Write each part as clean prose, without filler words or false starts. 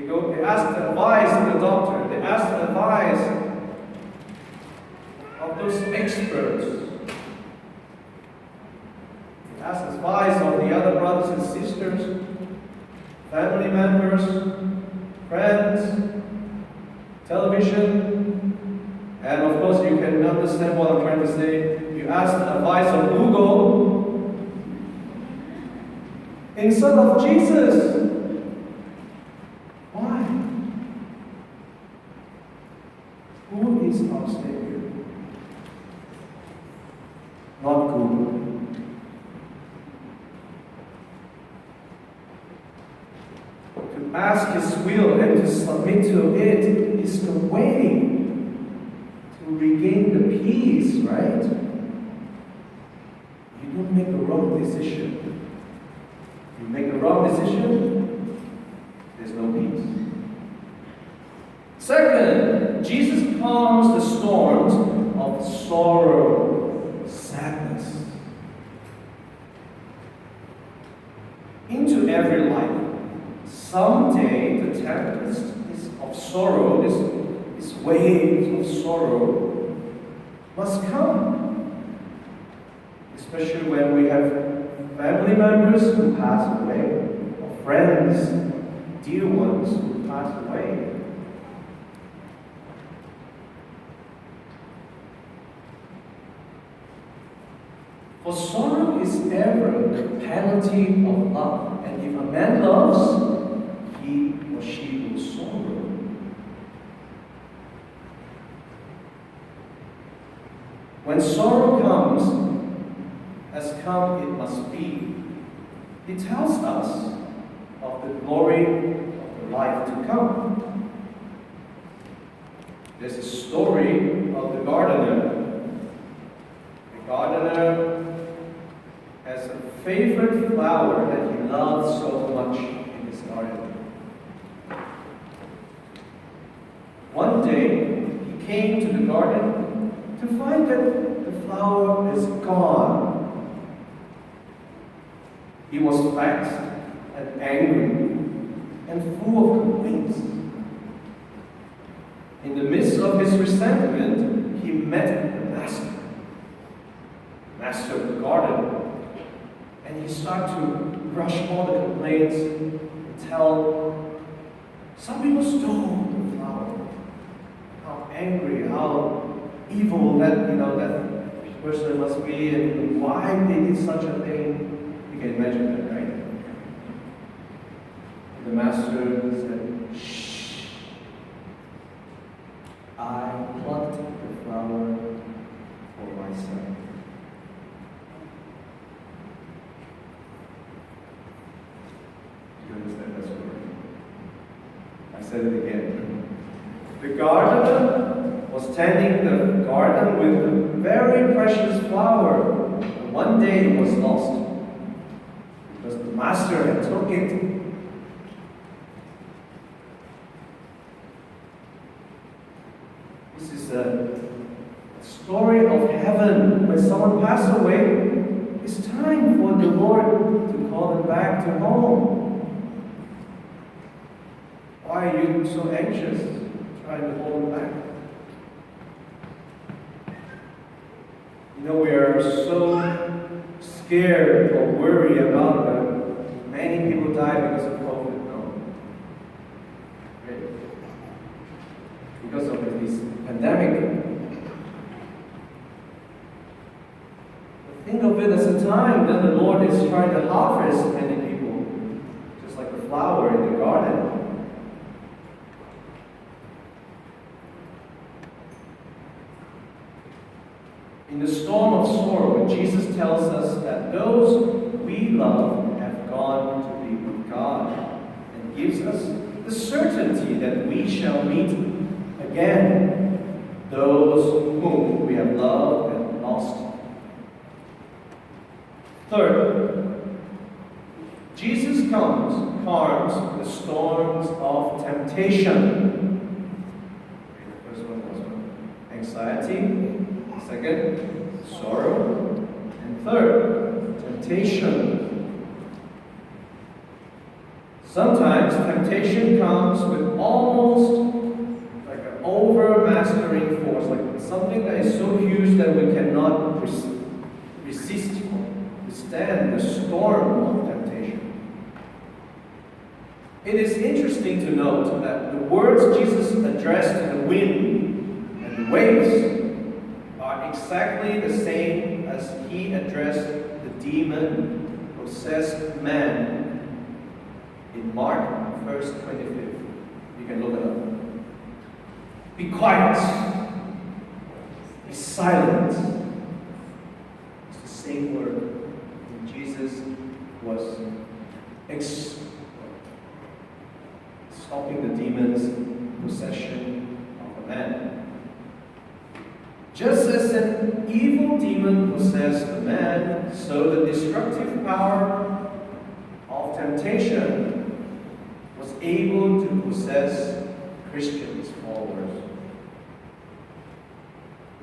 They ask the advice of the doctor. They ask the advice of those experts. They ask advice of the other brothers and sisters, family members, friends, television, and of course you can understand what I'm trying to say. You ask the advice of Google instead of Jesus. Why? Who is our Savior? Not Google. To ask His will and to submit to it is the way to regain the peace, right? You don't make a wrong decision. You make a wrong decision, there's no peace. Second, Jesus calms the storms of sorrow, sadness into every life. Someday the tempest of sorrow, this waves of sorrow must come. Especially when we have family members who pass away, or friends, dear ones who pass away. For sorrow is ever the penalty of love, and if a man loves, he or she will sorrow. When sorrow comes, as come it must be, it tells us of the glory of the life to come. There's a story of the gardener. The gardener has a favorite flower that he loves so much in his garden. One day, he came to the garden to find that the flower is gone. He was vexed and angry and full of complaints. In the midst of his resentment, he met the master of the garden, and he started to brush all the complaints and tell some people stole the flower. How angry, how evil that person must be, and why they did such a thing. You can imagine that, right? The master said, "Shh! I plucked the flower for myself." Do you understand that story? I said it again. The gardener was tending the garden with a very precious flower. And one day it was lost because the master had took it. This is a story of heaven. When someone passes away, it's time for the Lord to call them back to home. Why are you so anxious, trying to hold them back? We are so scared or worried about that many people die because of COVID. No. Right? Because of this pandemic. But think of it as a time that the Lord is trying to harvest many people, just like a flower in the garden. In the storm of sorrow, Jesus tells us that those we love have gone to be with God, and gives us the certainty that we shall meet again those whom we have loved and lost. Third, Jesus calms the storms of temptation. The first one was anxiety. Second, sorrow. And third, temptation. Sometimes temptation comes with almost like an overmastering force, like something that is so huge that we cannot resist or withstand the storm of temptation. It is interesting to note that the words Jesus addressed to the wind and the waves are exactly the same as he addressed the demon-possessed man in Mark verse 25. You can look it up. Be quiet. Be silent. It's the same word when Jesus was stopping the demon's possession of a man. Just as an evil demon possessed a man, so the destructive power of temptation was able to possess Christians, followers.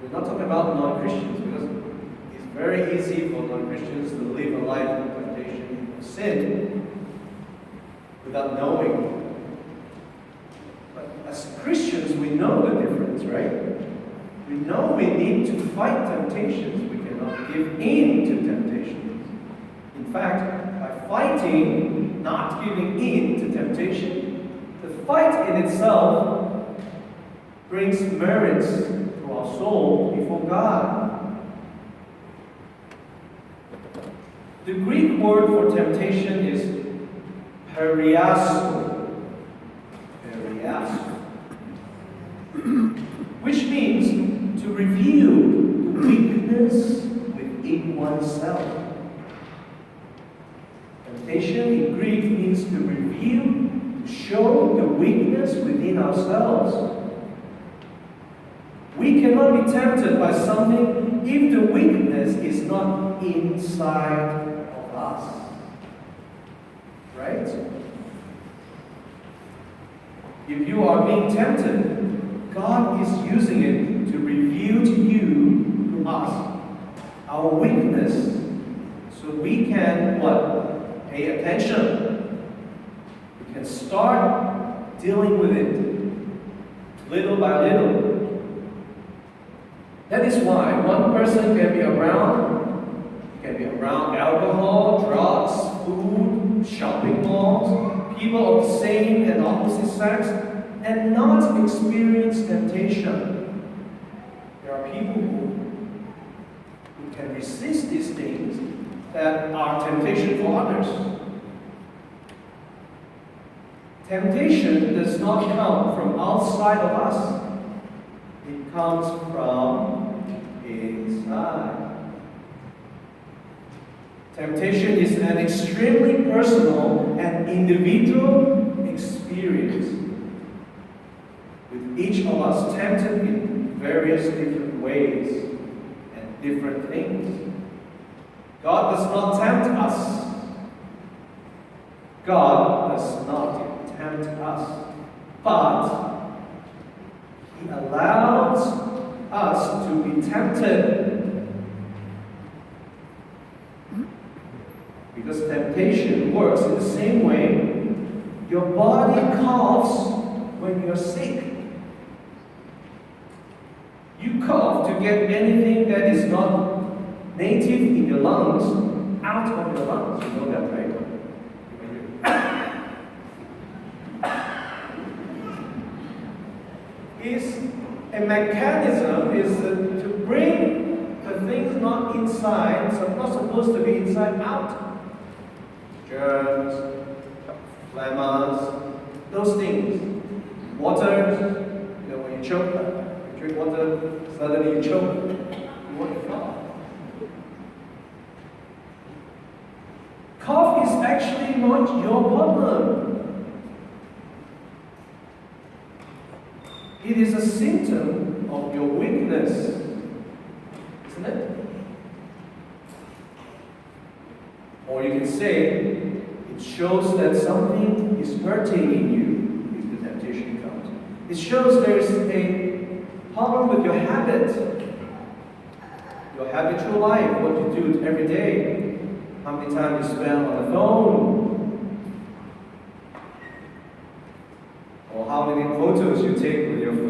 We're not talking about non-Christians because it's very easy for non-Christians to live a life of temptation of sin without knowing. But as Christians, we know the difference, right? We know we need to fight temptations. We cannot give in to temptations. In fact, by fighting, not giving in to temptation, the fight in itself brings merit to our soul before God. The Greek word for temptation is periaso. Periaso. Which means to reveal the weakness within oneself. Temptation in Greek means to reveal, to show the weakness within ourselves. We cannot be tempted by something if the weakness is not inside of us. Right? If you are being tempted, God is using it to reveal to you, to us, our weakness, so we can what? Pay attention. We can start dealing with it little by little. That is why one person can be around alcohol, drugs, food, shopping malls, people of the same and opposite sex, and not experience temptation. There are people who can resist these things that are temptation for others. Temptation does not come from outside of us. It comes from inside. Temptation is an extremely personal and individual experience, with each of us tempted in various different ways and different things. God does not tempt us. God does not tempt us. But He allows us to be tempted. Because temptation works in the same way. Your body coughs when you're sick. You cough to get anything that is not native in your lungs out of your lungs. You know that, right? Is a mechanism is to bring the things not inside, so not supposed to be inside, out. Germs, phlegmas, those things. Water, when you choke, you drink water, suddenly you choke. You want to cough. Cough is actually not your problem. It is a symptom of your weakness, isn't it? Or you can say, it shows that something is hurting in you if the temptation comes. It shows there is a problem with your habit, your habitual life, what you do every day, how many times you spend on the phone. or how many photos you take with your